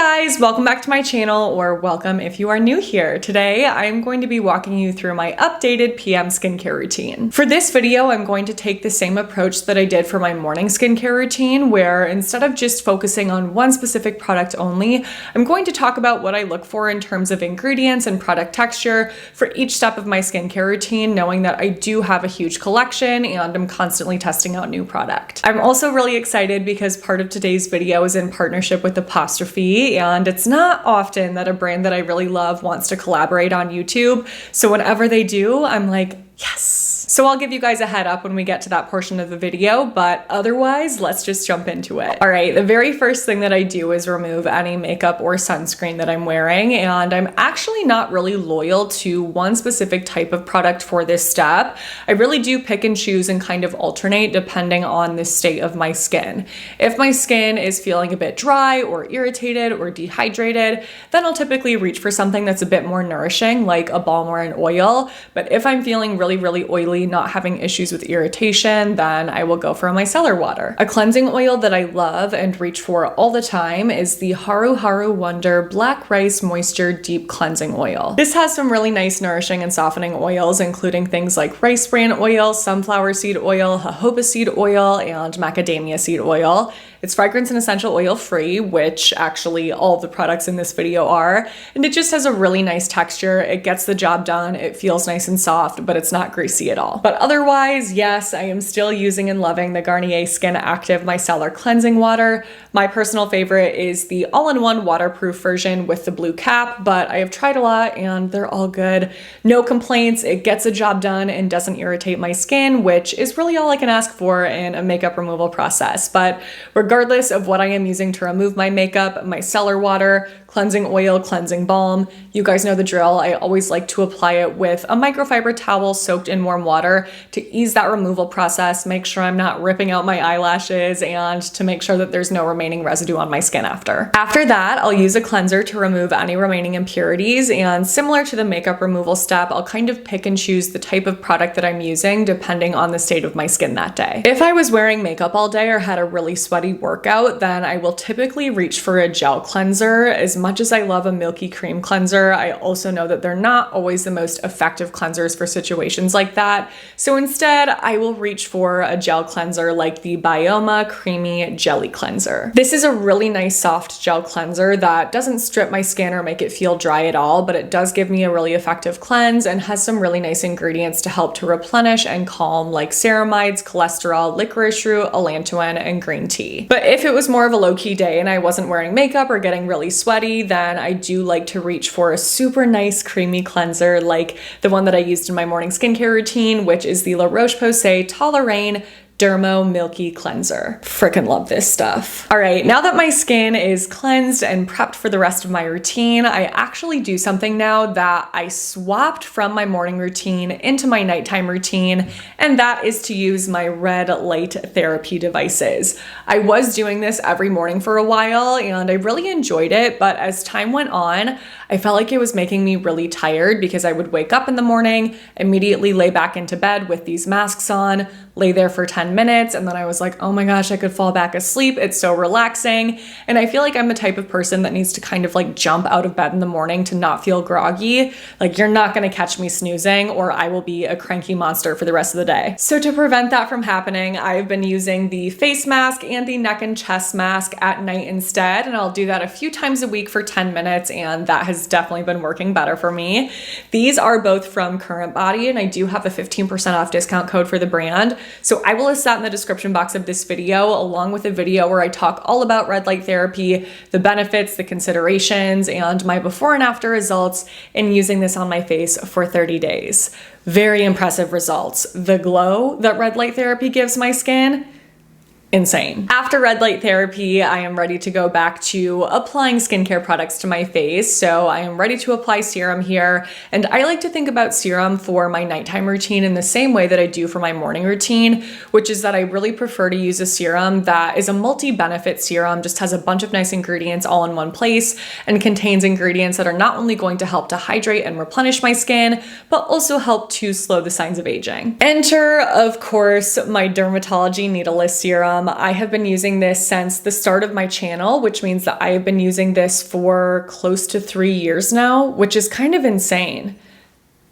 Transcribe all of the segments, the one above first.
guys, welcome back to my channel, or welcome if you are new here. Today, I'm going to be walking you through my updated PM skincare routine. For this video, I'm going to take the same approach that I did for my morning skincare routine, where instead of just focusing on one specific product only, I'm going to talk about what I look for in terms of ingredients and product texture for each step of my skincare routine, knowing that I do have a huge collection and I'm constantly testing out new product. I'm also really excited because part of today's video is in partnership with Apostrophe, and it's not often that a brand that I really love wants to collaborate on YouTube. So whenever they do, I'm like, yes. So I'll give you guys a head up when we get to that portion of the video, but otherwise, let's just jump into it. All right, the very first thing that I do is remove any makeup or sunscreen that I'm wearing, and I'm actually not really loyal to one specific type of product for this step. I really do pick and choose and kind of alternate depending on the state of my skin. If my skin is feeling a bit dry or irritated or dehydrated, then I'll typically reach for something that's a bit more nourishing, like a balm or an oil. But if I'm feeling really oily, not having issues with irritation, then I will go for a micellar water. A cleansing oil that I love and reach for all the time is the Haru Haru Wonder Black Rice Moisture Deep Cleansing Oil. This has some really nice nourishing and softening oils, including things like rice bran oil, sunflower seed oil, jojoba seed oil, and macadamia seed oil. It's fragrance and essential oil free, which actually all the products in this video are, and it just has a really nice texture. It gets the job done. It feels nice and soft, but it's not greasy at all. But otherwise, yes, I am still using and loving the Garnier Skin Active Micellar Cleansing Water. My personal favorite is the all-in-one waterproof version with the blue cap, but I have tried a lot and they're all good. No complaints. It gets the job done and doesn't irritate my skin, which is really all I can ask for in a makeup removal process. But regardless of what I am using to remove my makeup, micellar water, cleansing oil, cleansing balm, you guys know the drill. I always like to apply it with a microfiber towel soaked in warm water to ease that removal process, make sure I'm not ripping out my eyelashes, and to make sure that there's no remaining residue on my skin after. After that, I'll use a cleanser to remove any remaining impurities, and similar to the makeup removal step, I'll kind of pick and choose the type of product that I'm using depending on the state of my skin that day. If I was wearing makeup all day or had a really sweaty workout, then I will typically reach for a gel cleanser. As much as I love a milky cream cleanser, I also know that they're not always the most effective cleansers for situations like that. So instead, I will reach for a gel cleanser like the Bioma Creamy Jelly Cleanser. This is a really nice soft gel cleanser that doesn't strip my skin or make it feel dry at all, but it does give me a really effective cleanse and has some really nice ingredients to help to replenish and calm, like ceramides, cholesterol, licorice root, allantoin, and green tea. But if it was more of a low-key day and I wasn't wearing makeup or getting really sweaty, then I do like to reach for a super nice creamy cleanser like the one that I used in my morning skincare routine, which is the La Roche-Posay Toleraine Dermo Milky Cleanser. Freaking love this stuff. All right, now that my skin is cleansed and prepped for the rest of my routine, I actually do something now that I swapped from my morning routine into my nighttime routine, and that is to use my red light therapy devices. I was doing this every morning for a while and I really enjoyed it, but as time went on, I felt like it was making me really tired because I would wake up in the morning, immediately lay back into bed with these masks on, lay there for 10 minutes, and then I was like, oh my gosh, I could fall back asleep. It's so relaxing. And I feel like I'm the type of person that needs to kind of like jump out of bed in the morning to not feel groggy. Like, you're not gonna catch me snoozing or I will be a cranky monster for the rest of the day. So to prevent that from happening, I've been using the face mask and the neck and chest mask at night instead, and I'll do that a few times a week for 10 minutes, and that has definitely been working better for me. These are both from Current Body, and I do have a 15% off discount code for the brand. So I will list that in the description box of this video, along with a video where I talk all about red light therapy, the benefits, the considerations, and my before and after results in using this on my face for 30 days. Very impressive results. The glow that red light therapy gives my skin, insane. After red light therapy, I am ready to go back to applying skincare products to my face. So I am ready to apply serum here. And I like to think about serum for my nighttime routine in the same way that I do for my morning routine, which is that I really prefer to use a serum that is a multi-benefit serum, just has a bunch of nice ingredients all in one place and contains ingredients that are not only going to help to hydrate and replenish my skin, but also help to slow the signs of aging. Enter, of course, my Dermatology Needleless Serum. Serum. I have been using this since the start of my channel, which means that I have been using this for close to 3 years now, which is kind of insane.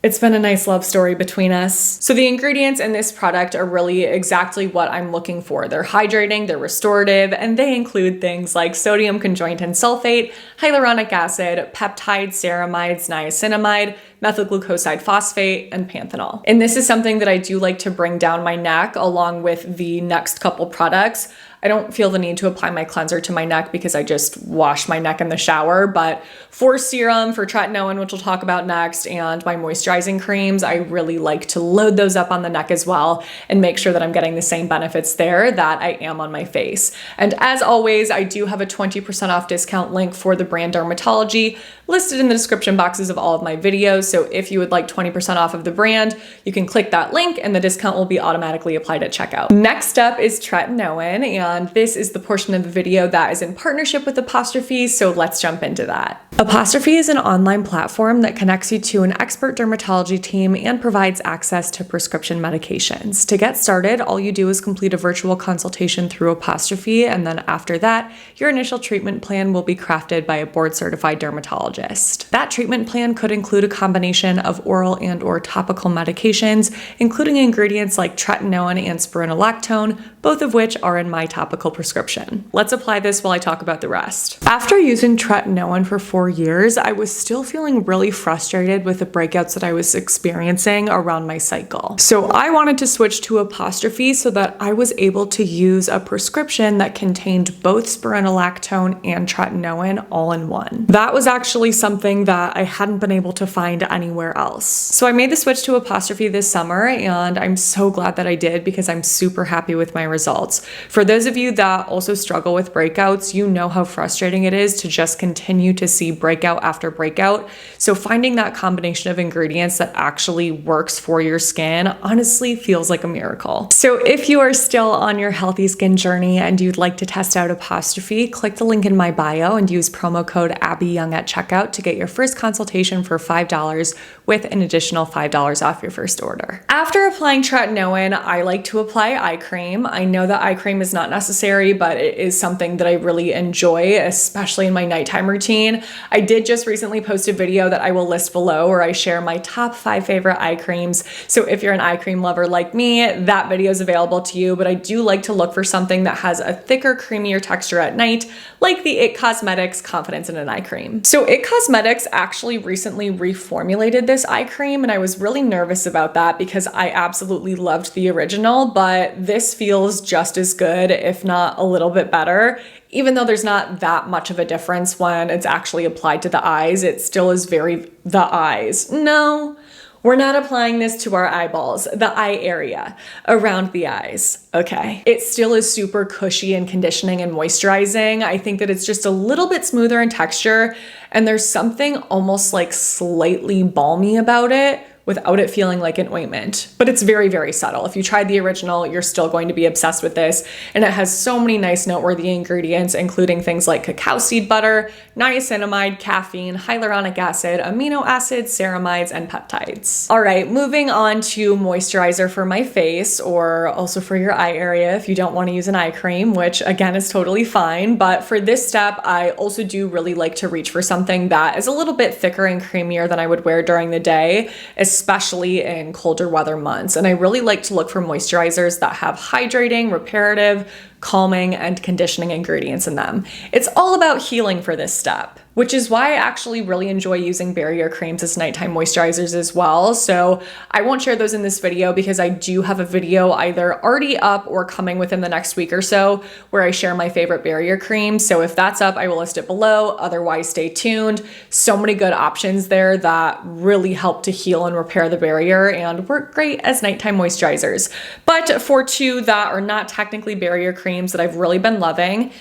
It's been a nice love story between us. So the ingredients in this product are really exactly what I'm looking for. They're hydrating, they're restorative, and they include things like sodium conjoined sulfate, hyaluronic acid, peptides, ceramides, niacinamide, methylglucoside phosphate, and panthenol. And this is something that I do like to bring down my neck along with the next couple products. I don't feel the need to apply my cleanser to my neck because I just wash my neck in the shower, but for serum, for tretinoin, which we'll talk about next, and my moisturizing creams, I really like to load those up on the neck as well and make sure that I'm getting the same benefits there that I am on my face. And as always, I do have a 20% off discount link for the brand Dermatology listed in the description boxes of all of my videos. So if you would like 20% off of the brand, you can click that link and the discount will be automatically applied at checkout. Next up is Tretinoin, and this is the portion of the video that is in partnership with Apostrophe, so let's jump into that. Apostrophe is an online platform that connects you to an expert dermatology team and provides access to prescription medications. To get started, all you do is complete a virtual consultation through Apostrophe, and then after that, your initial treatment plan will be crafted by a board-certified dermatologist. That treatment plan could include a combination of oral and/or topical medications, including ingredients like tretinoin and spironolactone, both of which are in my topical prescription. Let's apply this while I talk about the rest. After using tretinoin for 4 years, I was still feeling really frustrated with the breakouts that I was experiencing around my cycle. So I wanted to switch to Apostrophe so that I was able to use a prescription that contained both spironolactone and tretinoin all in one. That was actually something that I hadn't been able to find anywhere else. So I made the switch to Apostrophe this summer, and I'm so glad that I did because I'm super happy with my results. For those of you that also struggle with breakouts, you know how frustrating it is to just continue to see breakout after breakout. So finding that combination of ingredients that actually works for your skin honestly feels like a miracle. So if you are still on your healthy skin journey and you'd like to test out Apostrophe, click the link in my bio and use promo code ABBYYOUNG at checkout to get your first consultation for $5 with an additional $5 off your first order. After applying tretinoin, I like to apply eye cream. I know that eye cream is not necessary, but it is something that I really enjoy, especially in my nighttime routine. I did just recently post a video that I will list below where I share my top 5 favorite eye creams. So if you're an eye cream lover like me, that video is available to you, but I do like to look for something that has a thicker, creamier texture at night, like the IT Cosmetics Confidence in an Eye Cream. So IT Cosmetics actually recently reformulated this eye cream, and I was really nervous about that because I absolutely loved the original, but this feels just as good, if not a little bit better. Even though there's not that much of a difference when it's actually applied to the eyes, it still is very the eyes. No, we're not applying this to our eyeballs, the eye area around the eyes. Okay. It still is super cushy and conditioning and moisturizing. I think that it's just a little bit smoother in texture, and there's something almost like slightly balmy about it without it feeling like an ointment. But it's very, very subtle. If you tried the original, you're still going to be obsessed with this. And it has so many nice noteworthy ingredients, including things like cacao seed butter, niacinamide, caffeine, hyaluronic acid, amino acids, ceramides, and peptides. All right, moving on to moisturizer for my face, or also for your eye area if you don't want to use an eye cream, which again is totally fine. But for this step, I also do really like to reach for something that is a little bit thicker and creamier than I would wear during the day, especially in colder weather months. And I really like to look for moisturizers that have hydrating, reparative, calming, and conditioning ingredients in them. It's all about healing for this step, which is why I actually really enjoy using barrier creams as nighttime moisturizers as well. So I won't share those in this video because I do have a video either already up or coming within the next week or so where I share my favorite barrier creams. So if that's up, I will list it below. Otherwise, stay tuned. So many good options there that really help to heal and repair the barrier and work great as nighttime moisturizers. But for two that are not technically barrier creams that I've really been loving,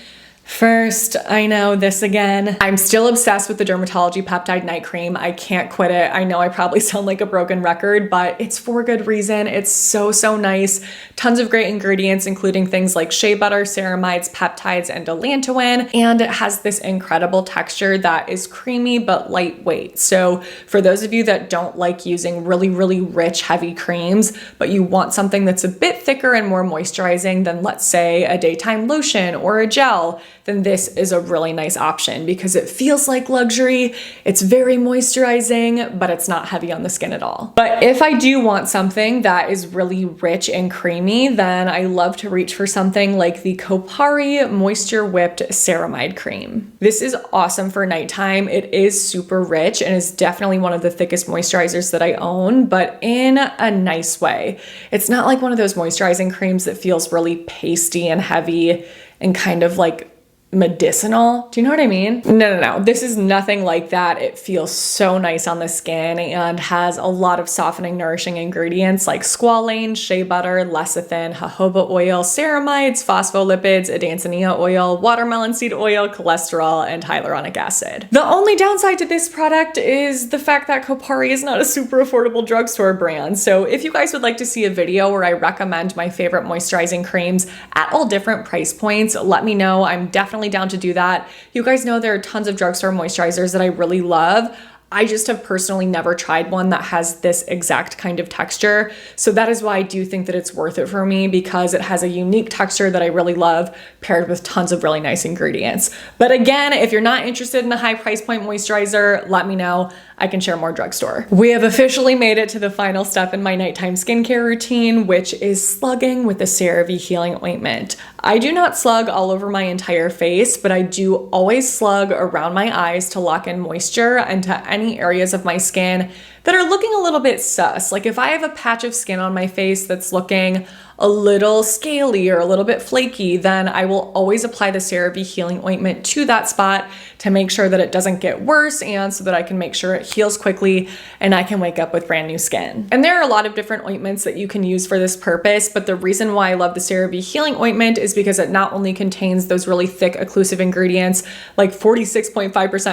First, I know this again. I'm still obsessed with the Dermatology Peptide Night Cream. I can't quit it. I know I probably sound like a broken record, but it's for good reason. It's so, so nice. Tons of great ingredients, including things like shea butter, ceramides, peptides, and allantoin. And it has this incredible texture that is creamy but lightweight. So for those of you that don't like using really, really rich, heavy creams, but you want something that's a bit thicker and more moisturizing than, let's say, a daytime lotion or a gel, then this is a really nice option because it feels like luxury. It's very moisturizing, but it's not heavy on the skin at all. But if I do want something that is really rich and creamy, then I love to reach for something like the Kopari Moisture Whipped Ceramide Cream. This is awesome for nighttime. It is super rich and is definitely one of the thickest moisturizers that I own, but in a nice way. It's not like one of those moisturizing creams that feels really pasty and heavy and kind of like medicinal. Do you know what I mean? No. This is nothing like that. It feels so nice on the skin and has a lot of softening, nourishing ingredients like squalane, shea butter, lecithin, jojoba oil, ceramides, phospholipids, adansonea oil, watermelon seed oil, cholesterol, and hyaluronic acid. The only downside to this product is the fact that Kopari is not a super affordable drugstore brand. So if you guys would like to see a video where I recommend my favorite moisturizing creams at all different price points, let me know. I'm definitely down to do that. You guys know there are tons of drugstore moisturizers that I really love. I just have personally never tried one that has this exact kind of texture. So that is why I do think that it's worth it for me, because it has a unique texture that I really love paired with tons of really nice ingredients. But again, if you're not interested in a high price point moisturizer, let me know. I can share more drugstore. We have officially made it to the final step in my nighttime skincare routine, which is slugging with the CeraVe Healing Ointment. I do not slug all over my entire face, but I do always slug around my eyes to lock in moisture and to any areas of my skin that are looking a little bit sus. Like if I have a patch of skin on my face that's looking a little scaly or a little bit flaky, then I will always apply the CeraVe Healing Ointment to that spot to make sure that it doesn't get worse and so that I can make sure it heals quickly and I can wake up with brand new skin. And there are a lot of different ointments that you can use for this purpose, but the reason why I love the CeraVe Healing Ointment is because it not only contains those really thick occlusive ingredients like 46.5%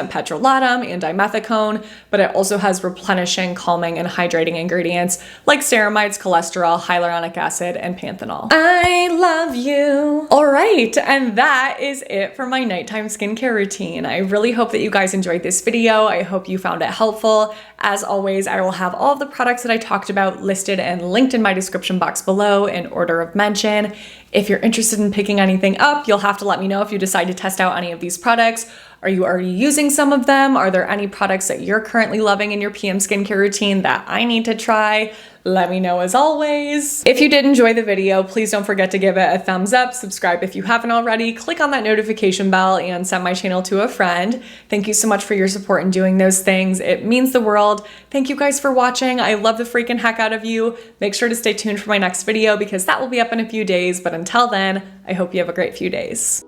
petrolatum and dimethicone, but it also has replenishing, calming, and hydrating ingredients like ceramides, cholesterol, hyaluronic acid, and panthenol. I love you. All right, and that is it for my nighttime skincare routine. I really hope that you guys enjoyed this video. I hope you found it helpful. As always, I will have all of the products that I talked about listed and linked in my description box below in order of mention. If you're interested in picking anything up, you'll have to let me know if you decide to test out any of these products. Are you already using some of them? Are there any products that you're currently loving in your PM skincare routine that I need to try? Let me know as always. If you did enjoy the video, please don't forget to give it a thumbs up, subscribe if you haven't already, click on that notification bell, and send my channel to a friend. Thank you so much for your support in doing those things. It means the world. Thank you guys for watching. I love the freaking heck out of you. Make sure to stay tuned for my next video because that will be up in a few days, but until then, I hope you have a great few days.